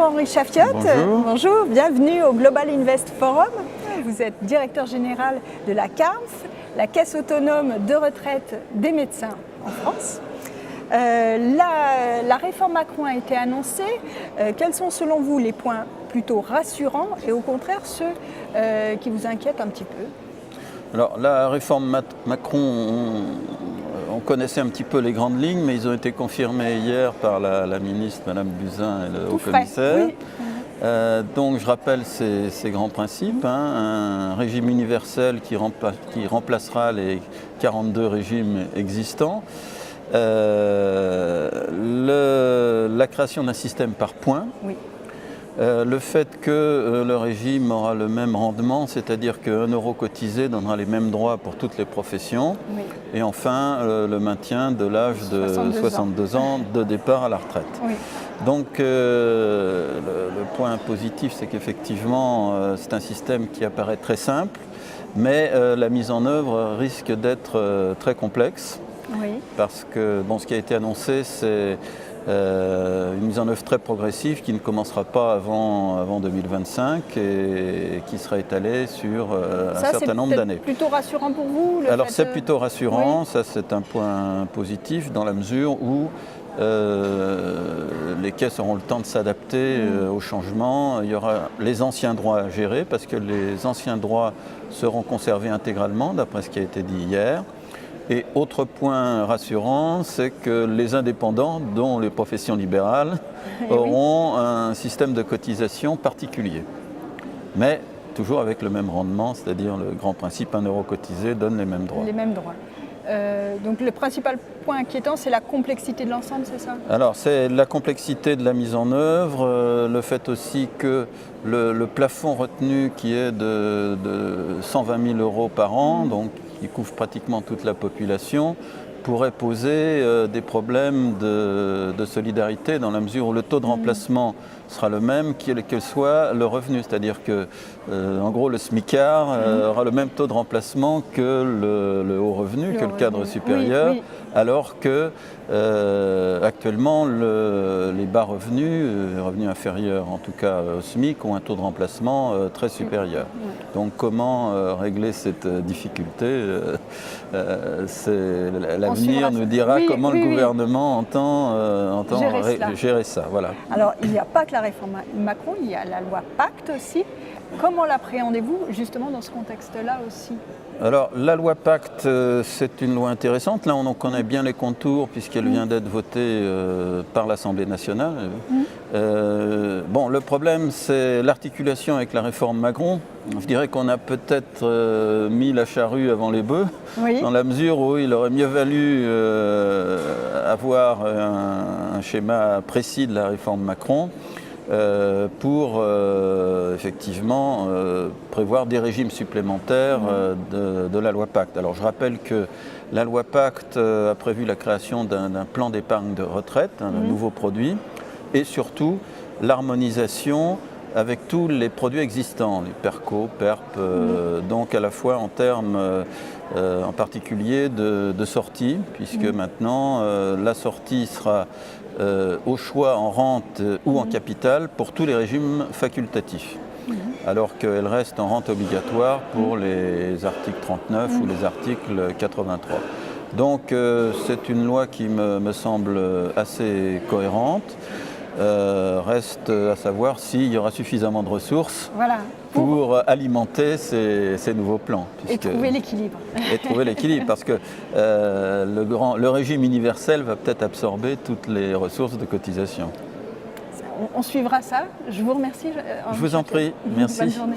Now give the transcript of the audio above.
Henri Chaffiot. Bonjour. Bonjour, bienvenue au Global Invest Forum. Vous êtes directeur général de la CARMF, la Caisse autonome de retraite des médecins en France. La réforme Macron a été annoncée. Quels sont selon vous les points plutôt rassurants et au contraire ceux qui vous inquiètent un petit peu? Alors la réforme Macron, on connaissait un petit peu les grandes lignes, mais ils ont été confirmés hier par la ministre, Madame Buzyn, et le haut-commissaire. Oui. Donc je rappelle ces grands principes, un régime universel qui remplacera les 42 régimes existants, la création d'un système par points, oui. Le fait que le régime aura le même rendement, c'est-à-dire qu'un euro cotisé donnera les mêmes droits pour toutes les professions, Oui. et enfin le maintien de l'âge de 62 ans de départ à la retraite. Oui. Donc le point positif, c'est qu'effectivement c'est un système qui apparaît très simple, mais la mise en œuvre risque d'être très complexe, Oui. parce que ce qui a été annoncé, c'est une mise en œuvre très progressive qui ne commencera pas avant 2025 et qui sera étalée sur un certain nombre d'années. C'est plutôt rassurant pour vous? Alors c'est plutôt rassurant, oui. Ça c'est un point positif dans la mesure où les caisses auront le temps de s'adapter aux changements. Il y aura les anciens droits à gérer parce que les anciens droits seront conservés intégralement d'après ce qui a été dit hier. Et autre point rassurant, c'est que les indépendants, dont les professions libérales, auront un système de cotisation particulier. Mais toujours avec le même rendement, c'est-à-dire le grand principe, 1 euro cotisé donne les mêmes droits. Les mêmes droits. Donc le principal point inquiétant, c'est la complexité de l'ensemble, c'est ça? Alors c'est la complexité de la mise en œuvre, le fait aussi que le plafond retenu qui est de 120 000 euros par an, donc qui couvre pratiquement toute la population, pourrait poser des problèmes de solidarité dans la mesure où le taux de remplacement sera le même quel que soit le revenu. C'est-à-dire que, en gros, le SMICAR aura le même taux de remplacement que le haut revenu, que le cadre supérieur, alors que actuellement les bas revenus, revenus inférieurs en tout cas au SMIC, ont un taux de remplacement très supérieur. Donc comment régler cette difficulté l'avenir nous dira comment le gouvernement entend gérer ça. Voilà. Alors, il n'y a pas que la réforme Macron, il y a la loi Pacte aussi. Comment l'appréhendez-vous justement dans ce contexte-là aussi? Alors, la loi Pacte, c'est une loi intéressante. Là, on en connaît bien les contours puisqu'elle vient d'être votée par l'Assemblée nationale. Le problème, c'est l'articulation avec la réforme Macron. Je dirais qu'on a peut-être mis la charrue avant les bœufs, dans la mesure où il aurait mieux valu avoir un schéma précis de la réforme Macron pour effectivement prévoir des régimes supplémentaires de la loi Pacte. Alors je rappelle que la loi Pacte a prévu la création d'un plan d'épargne de retraite, un nouveau produit, et surtout l'harmonisation avec tous les produits existants, les PERCO, PERP, donc à la fois en termes en particulier de sortie, puisque maintenant la sortie sera au choix en rente ou en capital pour tous les régimes facultatifs, alors qu'elle reste en rente obligatoire pour les articles 39 ou les articles 83. Donc c'est une loi qui me semble assez cohérente. Reste à savoir s'il y aura suffisamment de ressources pour alimenter ces nouveaux plans. Et trouver l'équilibre. Et trouver l'équilibre, parce que le régime universel va peut-être absorber toutes les ressources de cotisation. On suivra ça. Je vous remercie. Je vous en prie. Merci. Bonne journée.